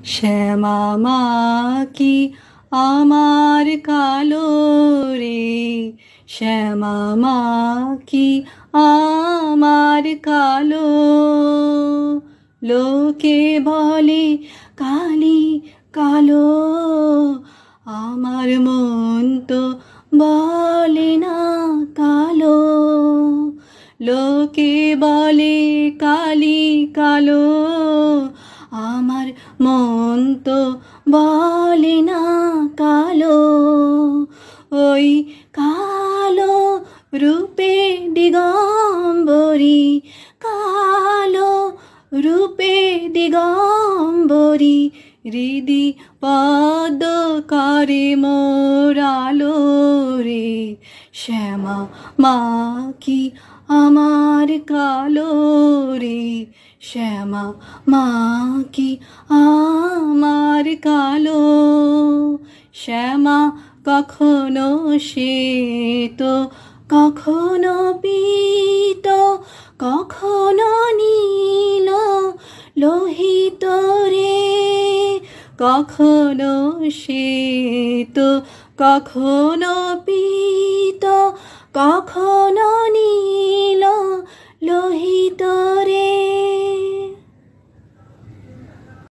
শ্যামা মা কি আমার কালো রে, শ্যামা মা কি আমার কালো। লোকে বলে কালি কালো, আমার মন তো বলে না কালো। লোকে বলে কালি কালো, আমার মন তো বলে না কালো। ওই কালো রূপে দিগম্বরী, কালো রূপে দিগম্বরী, হৃদি পদ্ম করে মোরালো রে। শ্যামা মা কি আমার কালো রে, শ্যামা মা কি আমার কালো। শ্যামা কখনো শ্বেত, কখনো পীত, কখনো নীল লোহিত রে। কখনো শ্বেত, কখনো পীত, কখনো